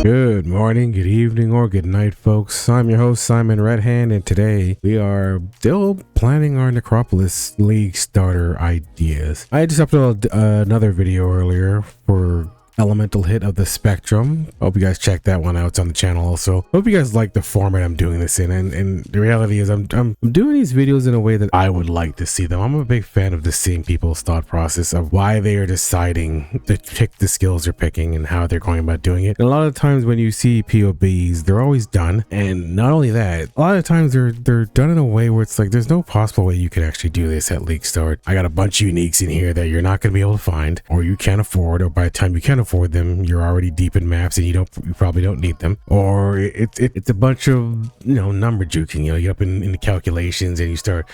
Good morning, good evening, or good night, folks. I'm your host, Simon Redhand, and today we are still planning our Necropolis League starter ideas. I just uploaded another video earlier for Elemental Hit of the Spectrum. Hope you guys check that one out. It's on the channel also. Hope you guys like the format I'm doing this in, and the reality is I'm doing these videos in a way that I would like to see them. I'm a big fan of just seeing people's thought process of why they are deciding to pick the skills they're picking and how they're going about doing it. And a lot of times when you see POBs, they're always done, and not only that, a lot of times they're done in a way where it's like there's no possible way you could actually do this at League Start. I got a bunch of uniques in here that you're not going to be able to find, or you can't afford, or by the time you can afford them, you're already deep in maps and you probably don't need them, or it's a bunch of number juking. You get up in the calculations and you start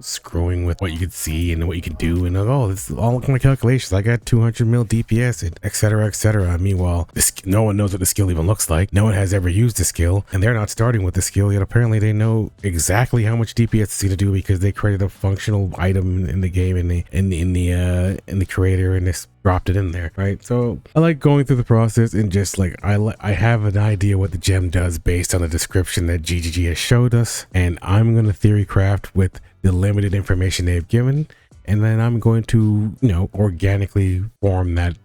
screwing with what you can see and what you can do, and this is all my calculations. I got 200 mil DPS and etc. Meanwhile, no one knows what the skill even looks like. No one has ever used the skill, and they're not starting with the skill yet. Apparently they know exactly how much DPS it's going to do because they created a functional item in the game, in the creator, and this dropped it in there, right? So I like going through the process and just like I have an idea what the gem does based on the description that GGG has showed us, and I'm going to theory craft with the limited information they've given, and then I'm going to organically form that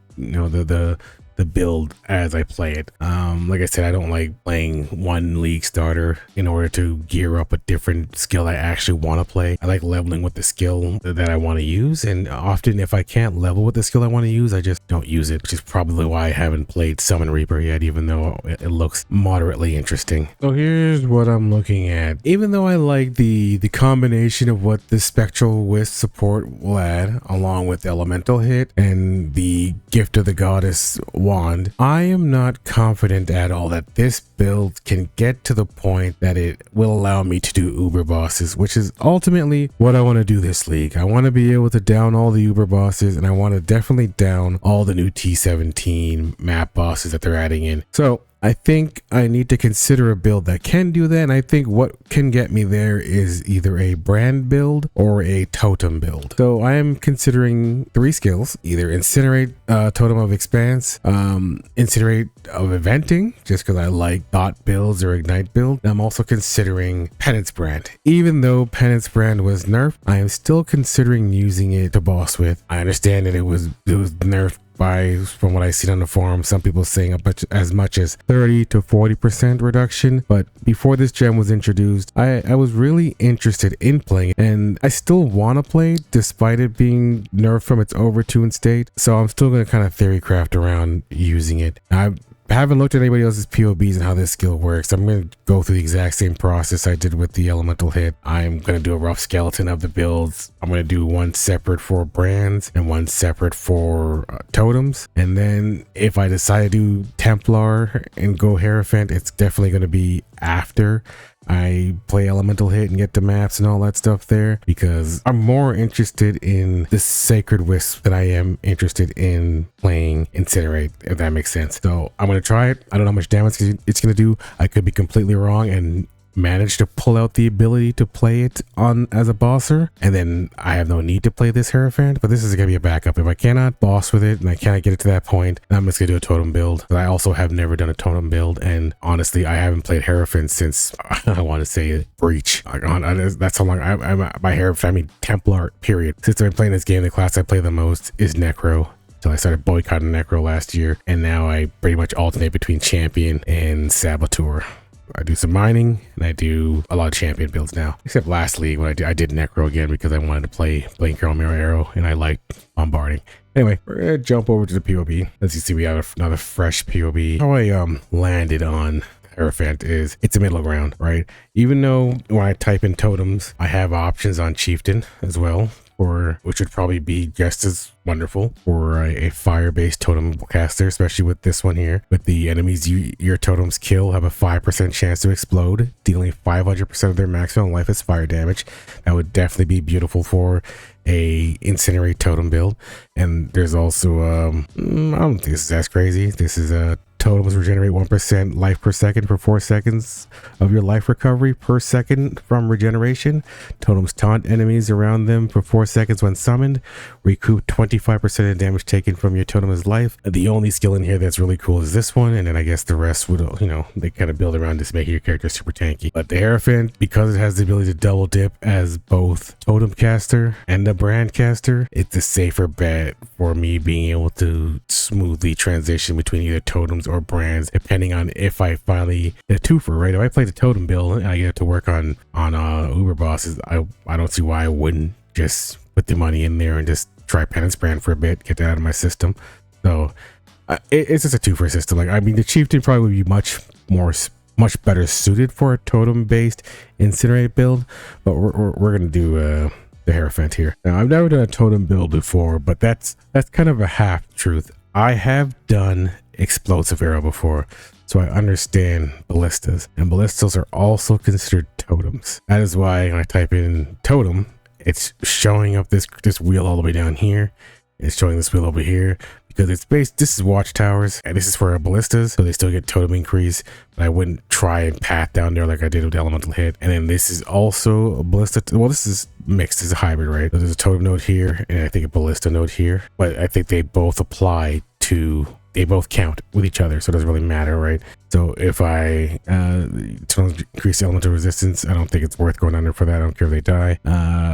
the build as I play it. Like I said, I don't like playing one league starter in order to gear up a different skill I actually want to play. I like leveling with the skill that I want to use, and often if I can't level with the skill I want to use, I just don't use it, which is probably why I haven't played Summon Reaper yet, even though it looks moderately interesting. So here's what I'm looking at. Even though I like the combination of what the Spectral Wisp support will add, along with Elemental Hit and the Gift of the Goddess wand, I am not confident at all that this build can get to the point that it will allow me to do uber bosses, which is ultimately what I want to do this league. I want to be able to down all the uber bosses, and I want to definitely down all the new T17 map bosses that they're adding in. So I think I need to consider a build that can do that, and I think what can get me there is either a brand build or a totem build. So I am considering 3 skills: either Incinerate Totem of Expanse, Incinerate of Eventing, just because I like thought builds or ignite build. And I'm also considering Penance Brand. Even though Penance Brand was nerfed, I am still considering using it to boss with. I understand that it was nerfed from what I seen on the forum, some people saying as much as 30 to 40% reduction. But before this gem was introduced, I was really interested in playing it, and I still want to play it despite it being nerfed from its overtuned state. So I'm still going to kind of theory craft around using it. I haven't looked at anybody else's POBs and how this skill works. I'm going to go through the exact same process I did with the Elemental Hit. I'm going to do a rough skeleton of the builds. I'm going to do one separate for brands and one separate for totems. And then if I decide to do Templar and go Hierophant, it's definitely going to be after I play Elemental Hit and get the maps and all that stuff there, because I'm more interested in the Sacred Wisp than I am interested in playing Incinerate, if that makes sense. So I'm going to try it. I don't know how much damage it's going to do. I could be completely wrong and manage to pull out the ability to play it on as a bosser, and then I have no need to play this Hierophant. But this is gonna be a backup. If I cannot boss with it and I cannot get it to that point, then I'm just gonna do a totem build. But I also have never done a totem build, and honestly I haven't played Hierophant since I want to say Breach. That's how long I'm by Hierophant, I mean Templar period. Since I've been playing this game, the class I play the most is Necro. So I started boycotting Necro last year, and now I pretty much alternate between Champion and Saboteur. I do some mining, and I do a lot of champion builds now. Except last league when I did Necro again because I wanted to play Blinker on Mirror Arrow, and I like bombarding. Anyway, we're gonna jump over to the POB. As you see, we have another fresh POB. How I landed on Hierophant is it's a middle ground, right? Even though when I type in totems, I have options on Chieftain as well, which would probably be just as wonderful for a fire-based totem caster, especially with this one here. With the enemies your totems kill have a 5% chance to explode, dealing 500% of their maximum life as fire damage. That would definitely be beautiful for a Incinerate totem build. And there's also I don't think this is as crazy. This is a totems regenerate 1% life per second for 4 seconds of your life recovery per second from regeneration. Totems taunt enemies around them for 4 seconds when summoned. Recoup 25% of damage taken from your totem's life. The only skill in here that's really cool is this one, and then I guess the rest would, you know, they kind of build around this, making your character super tanky. But the Hierophant, because it has the ability to double dip as both totem caster and a brand caster, it's a safer bet for me being able to smoothly transition between either totems or brands, depending on if I finally the twofer, right? If I play the totem build and I get to work on Uber bosses, I don't see why I wouldn't just put the money in there and just try penance brand for a bit, get that out of my system. So it's just a twofer system. Like, I mean, the chieftain probably would be much better suited for a totem based incinerate build, but we're gonna do the Hierophant here. Now, I've never done a totem build before, but that's kind of a half truth. I have done explosive arrow before, so I understand ballistas, and ballistas are also considered totems. That is why when I type in totem, it's showing up this wheel all the way down here. It's showing this wheel over here because it's based. This is watchtowers, and this is for ballistas, so they still get totem increase. But I wouldn't try and path down there like I did with elemental hit. And then this is also a ballista. Well, this is mixed. It's a hybrid, right? So there's a totem node here, and I think a ballista node here. But I think they both apply to. They both count with each other, so it doesn't really matter, right? So if I increase elemental resistance, I don't think it's worth going under for that. I don't care if they die.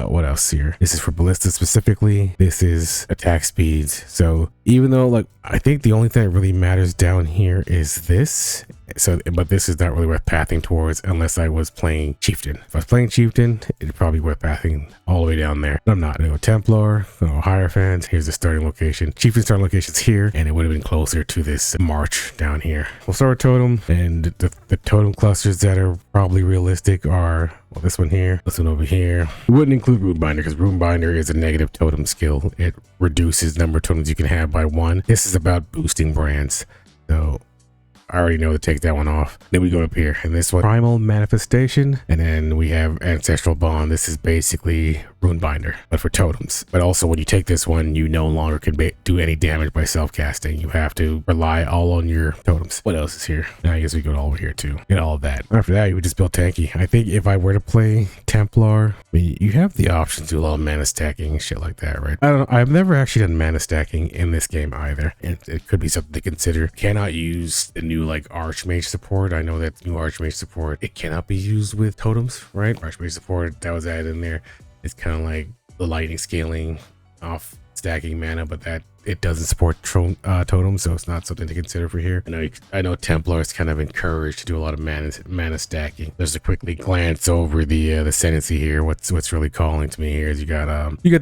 What else here? This is for ballista specifically. This is attack speeds. So even though, like, I think the only thing that really matters down here is this. So, but this is not really worth pathing towards unless I was playing chieftain. If I was playing chieftain, it'd probably be worth pathing all the way down there. But I'm not. I go Templar, I go Hierophant. Here's the starting location. Chieftain starting location's here, and it would have been closer to this march down here. We'll start with totem, and the totem clusters that are probably realistic are, well, this one here, this one over here. We wouldn't include Runebinder because Runebinder is a negative totem skill. It reduces the number of totems you can have by 1. This is about boosting brands. So I already know to take that one off. Then we go up here, and this one, Primal Manifestation, and then we have Ancestral Bond. This is basically Runebinder, but for totems. But also, when you take this one, you no longer can do any damage by self-casting. You have to rely all on your totems. What else is here? Now I guess we go over here too. Get all of that. After that, you would just build tanky. I think if I were to play Templar, I mean, you have the option to do a lot of mana stacking and shit like that, right? I don't know. I've never actually done mana stacking in this game either. It could be something to consider. Cannot use the new like Archmage support. I know that new Archmage support, it cannot be used with totems, right? Archmage support that was added in there. It's kind of like the lightning scaling off stacking mana, but that it doesn't support totems, so it's not something to consider for here. I know Templar is kind of encouraged to do a lot of mana stacking. Just to quickly glance over the ascendancy here. What's really calling to me here is you got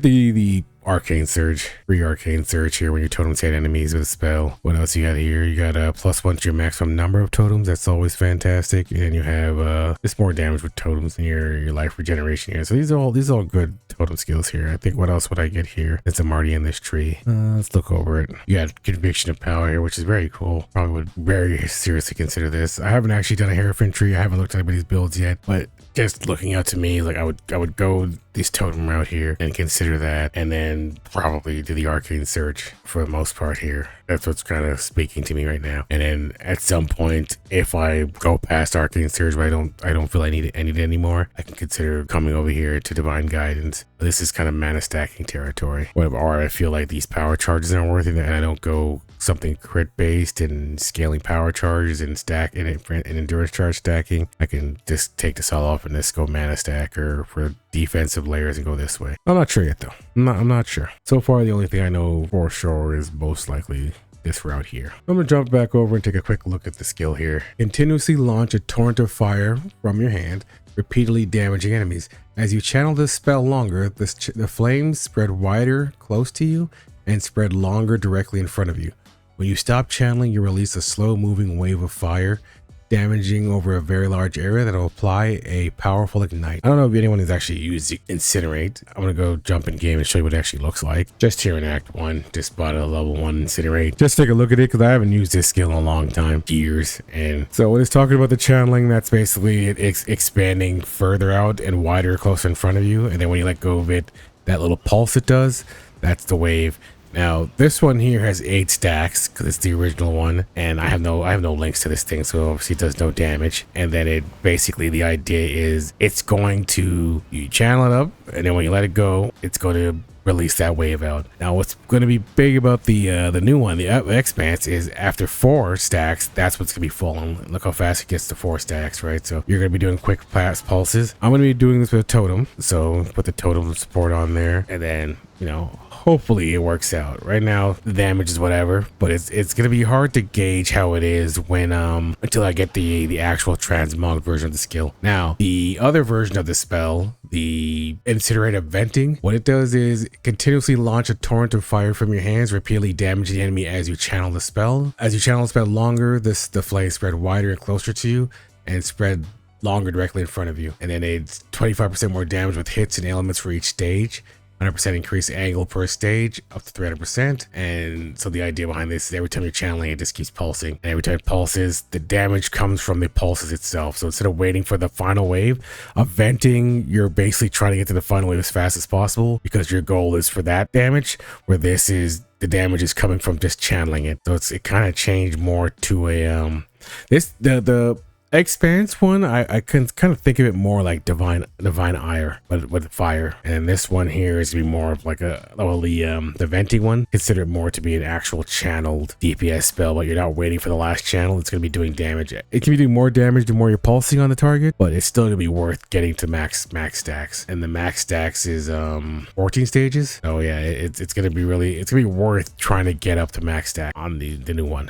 the Arcane Surge, free Arcane Surge here when your totems hit enemies with a spell. What else you got here? You got a +1 to your maximum number of totems. That's always fantastic. And you have just more damage with totems in your life regeneration here. So these are all good totem skills here. I think what else would I get here since I'm already in this tree? Let's look over it. You got Conviction of Power here, which is very cool. Probably would very seriously consider this. I haven't actually done a Hierophant tree. I haven't looked at anybody's builds yet, but just looking out to me, like I would go this totem route here and consider that, and then probably do the Arcane Search for the most part here. That's what's kind of speaking to me right now. And then at some point, if I go past Arcane Surge, but I don't feel I need it anymore, I can consider coming over here to Divine Guidance. This is kind of mana stacking territory. Or I feel like these power charges aren't worth it, and I don't go something crit based and scaling power charges and stack and endurance charge stacking. I can just take this all off and just go mana stack or for defensive layers and go this way. I'm not sure yet though. I'm not sure. So far, the only thing I know for sure is most likely this route here. I'm gonna jump back over and take a quick look at the skill here. Continuously launch a torrent of fire from your hand, repeatedly damaging enemies. As you channel this spell longer, the flames spread wider close to you and spread longer directly in front of you. When you stop channeling, you release a slow moving wave of fire, damaging over a very large area that will apply a powerful ignite. I don't know if anyone has actually used Incinerate. I'm gonna go jump in game and show you what it actually looks like. Just here in Act 1, just bought a level 1 Incinerate. Just take a look at it because I haven't used this skill in a long time, years. And so when it's talking about the channeling, that's basically it expanding further out and wider closer in front of you. And then when you let go of it, that little pulse it does, that's the wave. Now this one here has 8 stacks because it's the original one, and I have no links to this thing, so obviously it does no damage. And then it basically, the idea is it's going to, you channel it up, and then when you let it go, it's going to release that wave out. Now what's going to be big about the new one, the Expanse, is after 4 stacks, that's what's going to be falling. Look how fast it gets to 4 stacks, right? So you're going to be doing quick fast pulses. I'm going to be doing this with a totem, so put the totem support on there, and then, you know, hopefully it works out. Right now the damage is whatever, but it's gonna be hard to gauge how it is when until I get the actual transmog version of the skill. Now the other version of the spell, the Incinerate of Venting, what it does is continuously launch a torrent of fire from your hands, repeatedly damaging the enemy as you channel the spell. As you channel the spell longer, the flame spread wider and closer to you, and spread longer directly in front of you. And then it's 25% more damage with hits and elements for each stage. 100% increase angle per stage, up to 300%. And so the idea behind this is every time you're channeling, it just keeps pulsing. And every time it pulses, the damage comes from the pulses itself. So instead of waiting for the final wave of venting, you're basically trying to get to the final wave as fast as possible because your goal is for that damage, where this is, the damage is coming from just channeling it. So it kind of changed more to a, the Expanse one, I can kind of think of it more like divine ire, but with fire. And this one here is to be more of like the venting one, consider it more to be an actual channeled DPS spell, but you're not waiting for the last channel. It's going to be doing damage. It can be doing more damage the more you're pulsing on the target, but it's still going to be worth getting to max stacks. And the max stacks is 14 stages. Oh yeah, it's going to be worth trying to get up to max stack on the new one.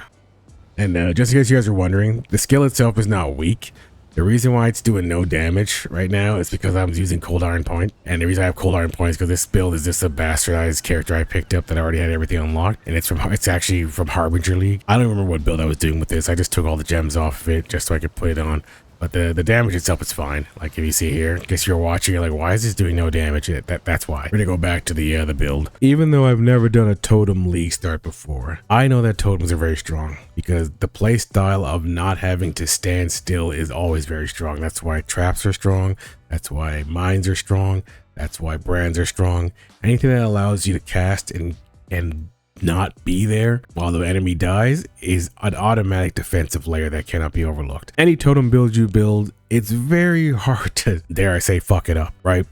And just in case you guys are wondering, the skill itself is not weak. The reason why it's doing no damage right now is because I'm using Cold Iron Point. And the reason I have Cold Iron Point is because this build is just a bastardized character I picked up that I already had everything unlocked. And it's actually from Harbinger League. I don't remember what build I was doing with this. I just took all the gems off of it just so I could put it on. But the damage itself is fine. Like if you see here, in case you're watching, you're like, why is this doing no damage? That's why. We're gonna go back to the build. Even though I've never done a totem league start before, I know that totems are very strong because the play style of not having to stand still is always very strong. That's why traps are strong. That's why mines are strong. That's why brands are strong. Anything that allows you to cast and not be there while the enemy dies is an automatic defensive layer that cannot be overlooked. Any totem build you build, it's very hard to, dare I say, fuck it up, right?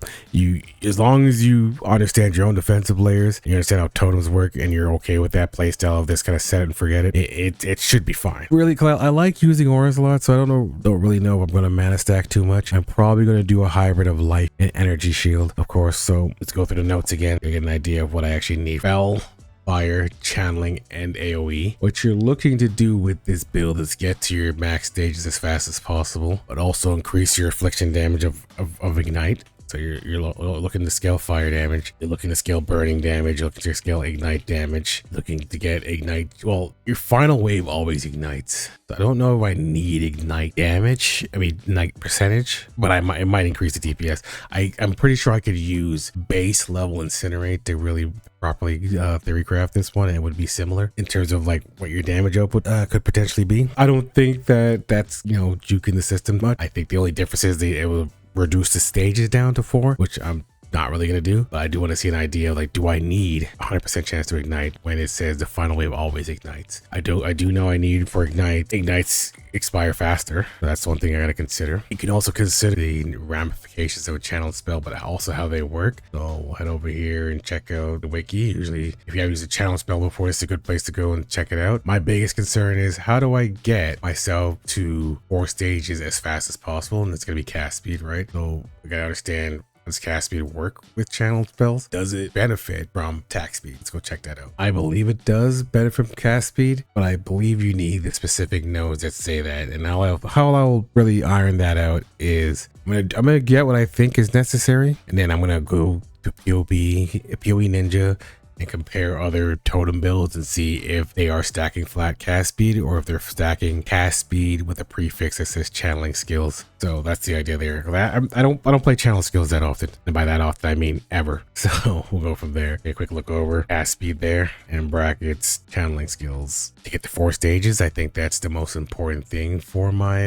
As long as you understand your own defensive layers, you understand how totems work, and you're okay with that playstyle of this kind of set it and forget it, it should be fine. Really, I like using auras a lot, so I don't really know if I'm gonna mana stack too much. I'm probably gonna do a hybrid of life and energy shield, of course. So let's go through the notes again to get an idea of what I actually need. Spell, fire, channeling, and AoE. What you're looking to do with this build is get to your max stages as fast as possible, but also increase your affliction damage of ignite. So you're looking to scale fire damage, you're looking to scale burning damage, you're looking to scale ignite damage, looking to get ignite. Well, your final wave always ignites. So I don't know if I need ignite damage, ignite percentage, but it might increase the DPS. I'm pretty sure I could use base level Incinerate to really properly theorycraft this one, and it would be similar in terms of like what your damage output could potentially be. I don't think that's juking the system much. I think the only difference is it will reduce the stages down to 4, which I'm not really gonna do, but I do want to see an idea of like, do I need 100% chance to ignite when it says the final wave always ignites? I do know I need for ignites expire faster. So that's one thing I gotta consider. You can also consider the ramifications of a channeled spell, but also how they work. So we'll head over here and check out the wiki. Usually if you have used a channeled spell before, this is a good place to go and check it out. My biggest concern is, how do I get myself to 4 stages as fast as possible? And it's gonna be cast speed, right? So we gotta understand, does cast speed work with channeled spells? Does it benefit from attack speed? Let's go check that out. I believe it does benefit from cast speed, but I believe you need the specific nodes that say that. And how I'll really iron that out is I'm gonna get what I think is necessary, and then I'm gonna go to PoE Ninja and compare other totem builds and see if they are stacking flat cast speed or if they're stacking cast speed with a prefix that says channeling skills. So that's the idea there. I don't play channel skills that often, and by that often I mean ever. So we'll go from there. Take a quick look over cast speed there and brackets channeling skills to get to 4 stages. I think that's the most important thing for my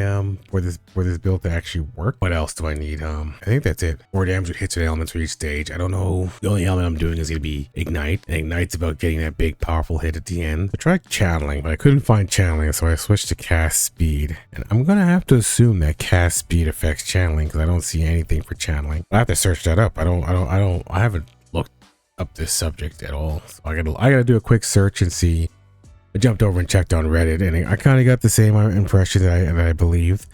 for this build to actually work. What else do I need? I think that's it. 4 damage with hits and elements for each stage. I don't know. The only element I'm doing is gonna be ignite. and Ignite's about getting that big powerful hit at the end. I tried channeling, but I couldn't find channeling, so I switched to cast speed. And I'm gonna have to assume that cast speed affects channeling because I don't see anything for channeling. I have to search that up. I haven't looked up this subject at all. So I gotta do a quick search and see. I jumped over and checked on Reddit, and I kind of got the same impression that I believed,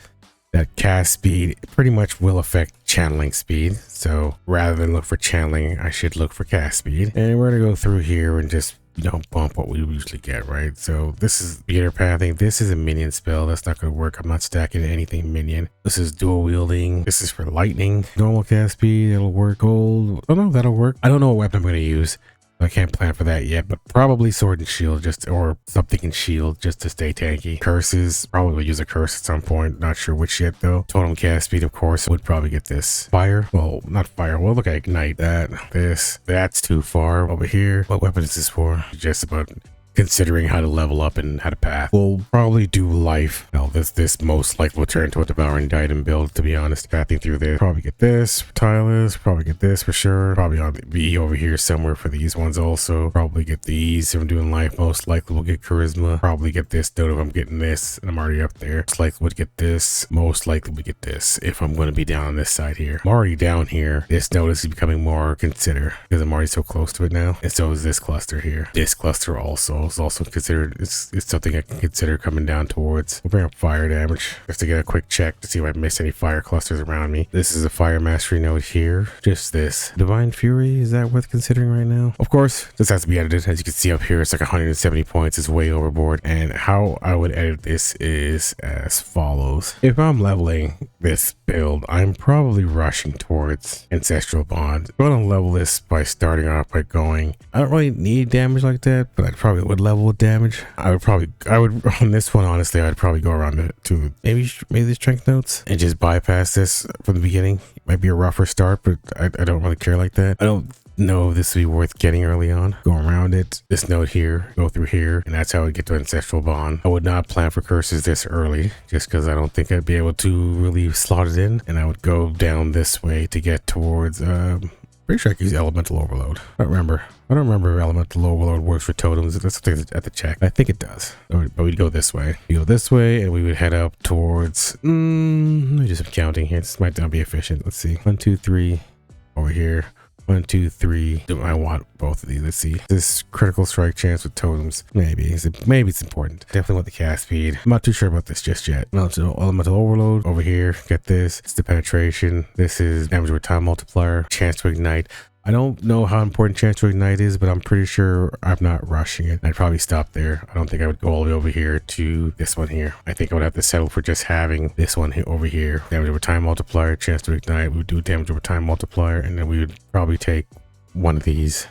that cast speed pretty much will affect channeling speed. So rather than look for channeling, I should look for cast speed. And we're gonna go through here and just, you know, bump what we usually get, right? So this is beginner pathing. This is a minion spell. That's not going to work. I'm not stacking anything minion. This is dual wielding. This is for lightning. Normal cast speed. It'll work. Gold. Oh no, that'll work. I don't know what weapon I'm going to use. I can't plan for that yet, but probably sword and shield, or something in shield, just to stay tanky. Curses, probably will use a curse at some point. Not sure which yet though. Totem cast speed, of course, would probably get this. Fire, well, not fire. Well, look at ignite. That's too far over here. What weapon is this for? Just about considering how to level up and how to path. We'll probably do life. Now this most likely will turn into a devouring titan build, to be honest. Pathing through this, probably get this for Tylus, probably get this for sure. Probably on the B over here somewhere for these ones also. Probably get these if I'm doing life. Most likely we'll get charisma. Probably get this though if I'm getting this and I'm already up there. Most likely would get this. Most likely we get this if I'm going to be down on this side here. I'm already down here. This notice is becoming more consider because I'm already so close to it now. And so is this cluster here. This cluster also is also considered, it's something I can consider coming down towards. We'll bring up fire damage just to get a quick check to see if I miss any fire clusters around me. This is a fire mastery node here. Just this. Divine Fury, is that worth considering right now? Of course, this has to be edited. As you can see up here, it's like 170 points. It's way overboard. And how I would edit this is as follows. If I'm leveling this build, I'm probably rushing towards Ancestral Bond. I'm going to level this by starting off by going, I don't really need damage like that, but I probably would level with damage. I would on this one, honestly, I'd probably go around to maybe the strength notes and just bypass this from the beginning. It might be a rougher start, but I don't really care like that. I don't know if this would be worth getting early on. Go around it, this node here, go through here, and that's how I get to Ancestral Bond. I would not plan for curses this early, just because I don't think I'd be able to really slot it in, and I would go down this way to get towards, pretty sure I could use Elemental Overload. I don't remember if Elemental Overload works for totems. That's something at the check. I think it does. But we'd go this way. We go this way, and we would head up towards, let me do some counting here. This might not be efficient. Let's see. 1, 2, 3 over here. 1, 2, 3. Do I want both of these? Let's see. This critical strike chance with totems. Maybe it's important. Definitely want the cast speed. I'm not too sure about this just yet. Elemental Overload over here. Get this. It's the penetration. This is damage over time multiplier. Chance to ignite. I don't know how important Chance to Ignite is, but I'm pretty sure I'm not rushing it. I'd probably stop there. I don't think I would go all the way over here to this one here. I think I would have to settle for just having this one here over here. Damage over time multiplier, Chance to Ignite. We would do damage over time multiplier, and then we would probably take one of these.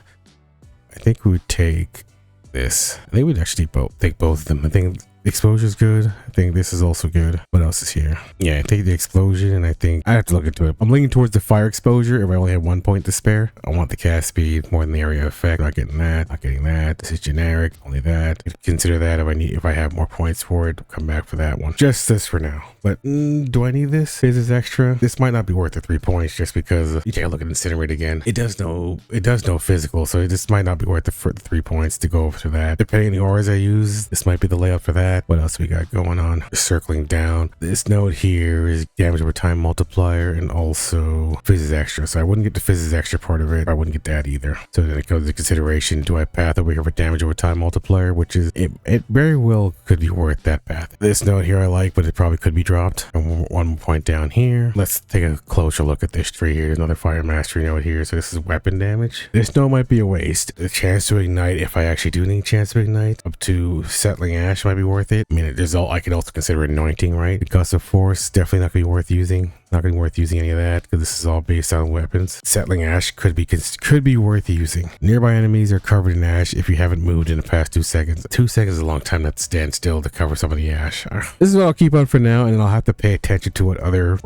I think we would take this. I think we'd actually take both of them. I think exposure is good. I think this is also good. What else is here? Yeah, take the explosion, and I think I have to look into it. I'm leaning towards the fire exposure if I only have 1 point to spare. I want the cast speed more than the area effect. Not getting that. Not getting that. This is generic. Only that. Consider that if I have more points for it. Come back for that one. Just this for now. But do I need this? Is this extra? This might not be worth the 3 points just because you take a look at Incinerate again. It does no physical, so this might not be worth the 3 points to go over to that. Depending on the auras I use, this might be the layout for that. What else we got going on? Circling down. This node here is damage over time multiplier and also physics extra. So I wouldn't get the physics extra part of it. I wouldn't get that either. So then it goes to consideration. Do I path over here for damage over time multiplier, which is it very well could be worth that path. This node here I like, but it probably could be dropped. And 1 point down here. Let's take a closer look at this tree here. There's another fire mastery node here. So this is weapon damage. This node might be a waste. The chance to ignite, if I actually do need chance to ignite, up to settling ash might be worth it. I mean, I could also consider anointing, right? Gust of force, definitely not gonna be worth using. Not gonna be worth using any of that because this is all based on weapons. Settling ash could be worth using. Nearby enemies are covered in ash if you haven't moved in the past 2 seconds. 2 seconds is a long time not to stand still to cover some of the ash. This is what I'll keep on for now, and then I'll have to pay attention to what other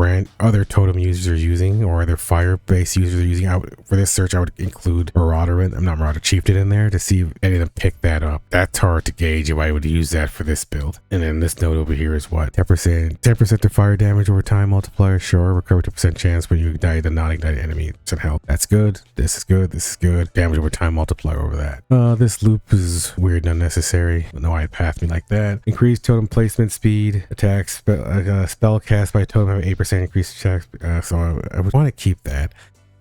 totem users are using or other fire-based users are using. For this search, I would include Marauder Chieftain in there to see if any of them pick that up. That's hard to gauge if I would use that for this build. And then this node over here is what? 10% to fire damage over time multiplier. sure. Recover 2% chance when you ignite a non-ignited enemy. Some health. That's good. This is good. This is good. Damage over time multiplier over that. This loop is weird and unnecessary. I don't know why it pathed me like that. Increased totem placement speed. Attack spell cast by totem have 8% increased attack. So I would want to keep that.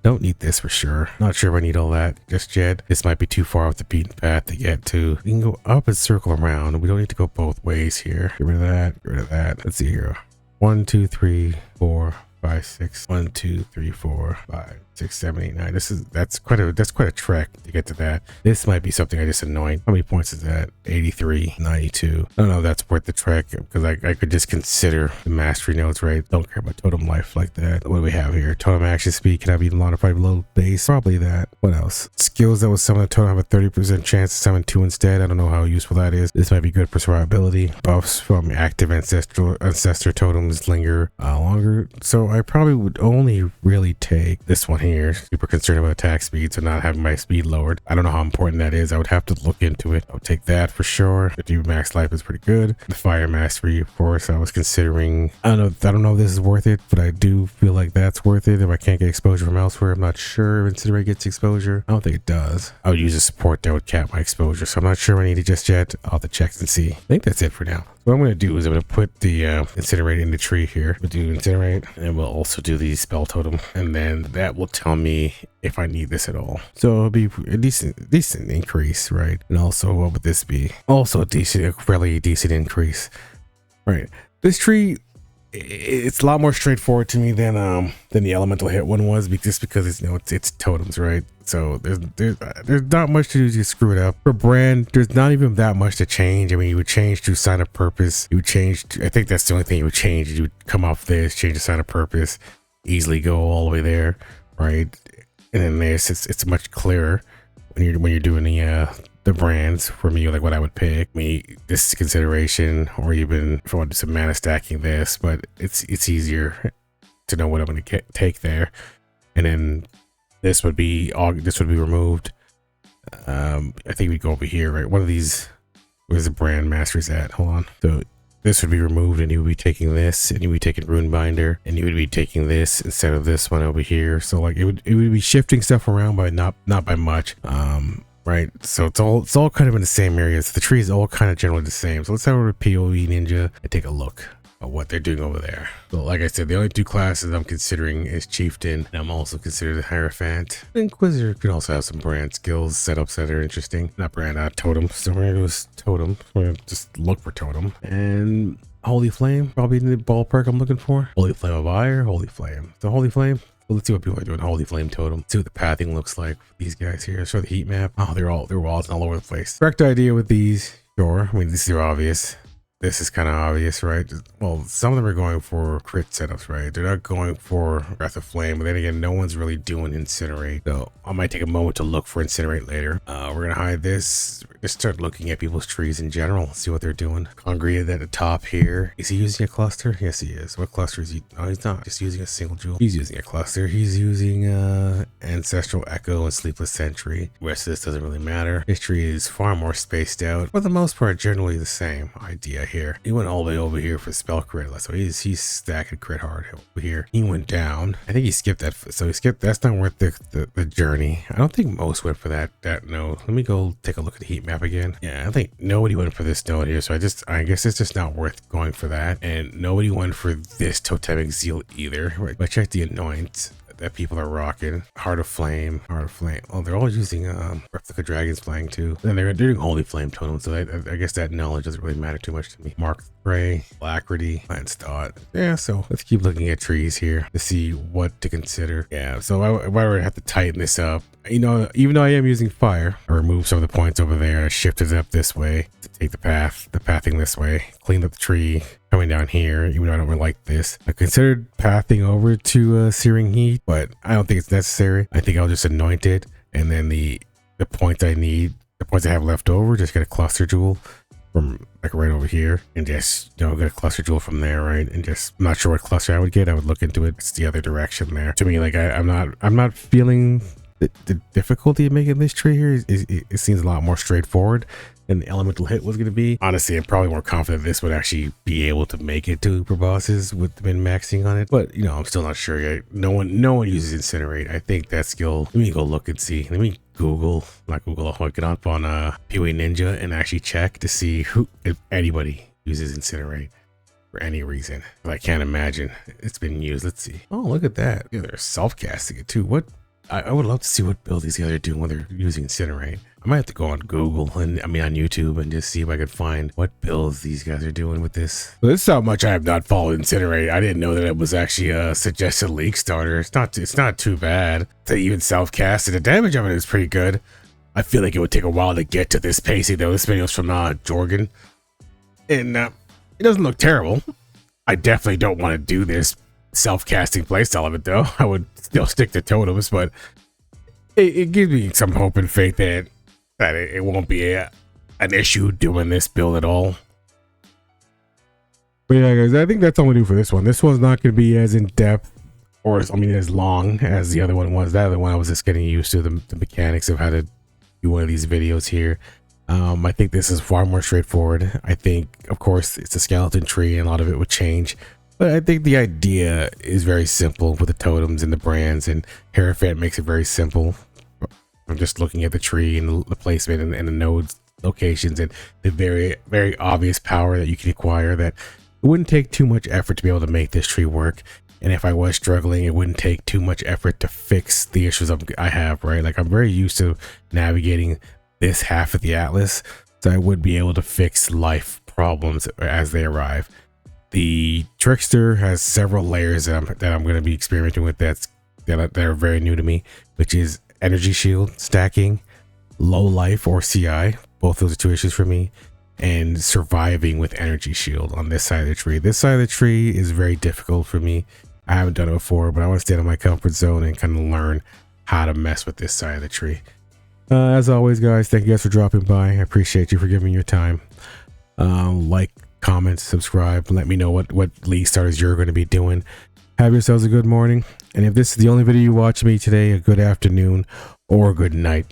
Don't need this for sure. Not sure if I need all that just yet. This might be too far off the beaten path to get to. We can go up and circle around. We don't need to go both ways here. Get rid of that. Get rid of that. Let's see here. 1, 2, 3, 4, 5, 6. 1, 2, 3, 4, 5, 6, 7, 8, 9. That's quite a trek to get to that. This might be something I just annoyed. How many points is that? 83, 92. I don't know if that's worth the trek because I could just consider the mastery notes, right? Don't care about totem life like that. What do we have here? Totem action speed can I be modified below base? Probably that. What else? Skills that will summon a totem have a 30% chance to summon 2 instead. I don't know how useful that is. This might be good for survivability. Buffs from active ancestor totems linger longer. So I probably would only really take this one here. Super concerned about attack speed, so not having my speed lowered. I don't know how important that is. I would have to look into it. I would take that for sure. 50 max life is pretty good. The fire mastery, of course, I was considering. I don't know if this is worth it, but I do feel like that's worth it. If I can't get exposure from elsewhere, I'm not sure if Incinerate gets exposure. I don't think it does. I would use a support that would cap my exposure, so I'm not sure I need it just yet. I'll have to check and see. I think that's it for now. What I'm going to do is I'm going to put the Incinerate in the tree here. We'll do Incinerate, and we'll also do the spell totem, and then that will tell me if I need this at all. So it'll be a decent increase, right? And also, what would this be? Also a fairly decent increase, right? This tree, it's a lot more straightforward to me than the elemental hit one was, just because it's totems, right? So there's not much to do to screw it up. For brand, there's not even that much to change. I mean, you would change to sign of purpose. You would change I think that's the only thing you would change. You would come off this, change the sign of purpose, easily go all the way there, right? And then this, it's much clearer when you're doing the brands. For me, like what I would pick, this is consideration, or even if I want to do some mana stacking this, but it's easier to know what I'm going to take there. And then this would be removed. I think we'd go over here, right? One of these, where's the brand masters at? Hold on. So this would be removed, and you would be taking this, and you would be taking Runebinder, and you would be taking this instead of this one over here. So like it would be shifting stuff around, but not by much. Right, so it's all kind of in the same areas. The tree is all kind of generally the same. So let's head over to PoE Ninja and take a look at what they're doing over there. So like I said, the only two classes I'm considering is Chieftain, and I'm also considering the Hierophant. Inquisitor can also have some brand skills setups that are interesting. Not brand, totem. So we're gonna do totem. We're gonna just look for totem. And Holy Flame, probably in the ballpark I'm looking for. Holy Flame of Ire, Holy Flame. The Holy Flame. Well, let's see what people are doing. Holy Flame Totem. Let's see what the pathing looks like with these guys here. Show the heat map. Oh, they're walls all over the place. Correct idea with these. Sure. I mean, these are obvious. This is kind of obvious, right? Well, some of them are going for crit setups, right? They're not going for Breath of Flame, but then again, no one's really doing Incinerate. So I might take a moment to look for Incinerate later. We're going to hide this. Just start looking at people's trees in general, see what they're doing. Congregated at the top here. Is he using a cluster? Yes, he is. What cluster is he? No, he's not. Just using a single jewel. He's using a cluster. He's using Ancestral Echo and Sleepless Sentry. The rest of this doesn't really matter. His tree is far more spaced out. For the most part, generally the same idea here. He went all the way over here for spell crit, so he's stacking crit hard over here. He went down. I think he skipped that, so he skipped. That's not worth the journey. I don't think most went for that node. Let me go take a look at the heat map again. Yeah, I think nobody went for this node here, so I guess it's just not worth going for that. And nobody went for this totemic zeal either. Right, but check the anoint that people are rocking. Heart of Flame. Oh, they're all using Replica Dragons playing too. Then they're doing Holy Flame Totem, so I guess that knowledge doesn't really matter too much to me. Mark Ray, Alacrity, Lance Dot. Yeah, so let's keep looking at trees here to see what to consider. Yeah, so I would have to tighten this up. Even though I am using fire, I removed some of the points over there. I shifted it up this way to take the pathing this way. Cleaned up the tree coming down here, even though I don't really like this. I considered pathing over to Searing Heat, but I don't think it's necessary. I think I'll just anoint it, and then the points I need, the points I have left over, just get a cluster jewel from like right over here, and just get a cluster jewel from there, right? And just, I'm not sure what cluster I would get. I would look into it. It's the other direction there. To me, like I'm not feeling the difficulty of making this tree here it seems a lot more straightforward than the elemental hit was going to be. Honestly, I'm probably more confident this would actually be able to make it to Uber bosses with min maxing on it, but you know, I'm still not sure yet. No one uses Incinerate. I think that skill, let me go look and see. Let me not Google, I'll hook it up on PoE Ninja and actually check to see if anybody uses Incinerate for any reason. But I can't imagine it's been used. Let's see. Oh, look at that. Yeah, they're self-casting it too. What? I would love to see what build these guys are doing when they're using Incinerate. I might have to go on Google and on YouTube and just see if I could find what builds these guys are doing with this. So this is how much I have not followed Incinerate. I didn't know that it was actually a suggested league starter. It's not too bad to even self-cast it. The damage of it is pretty good. I feel like it would take a while to get to this pacing though. This video is from Jorgen, and it doesn't look terrible. I definitely don't want to do this self-casting playstyle of it though. I would still stick to totems, but it gives me some hope and faith that it won't be an issue doing this build at all. But yeah, guys, I think that's all we do for this one. This one's not going to be as in depth, or as long as the other one was. That other one I was just getting used to the mechanics of how to do one of these videos here. I think this is far more straightforward. I think, of course, it's a skeleton tree and a lot of it would change. But I think the idea is very simple with the totems and the brands, and Hierophant makes it very simple. I'm just looking at the tree and the placement and the nodes locations and the very, very obvious power that you can acquire, that it wouldn't take too much effort to be able to make this tree work. And if I was struggling, it wouldn't take too much effort to fix the issues I have, right? Like, I'm very used to navigating this half of the atlas, so I would be able to fix life problems as they arrive. The Trickster has several layers that I'm going to be experimenting with that are very new to me, which is energy shield stacking, low life or CI. Both those are two issues for me, and surviving with energy shield on this side of the tree. This side of the tree is very difficult for me. I haven't done it before, but I want to stay in my comfort zone and kind of learn how to mess with this side of the tree. As always, guys, thank you guys for dropping by. I appreciate you for giving me your time. Like, comment, subscribe, let me know what league starters you're going to be doing. Have yourselves a good morning, and if this is the only video you watch me today, a good afternoon or a good night.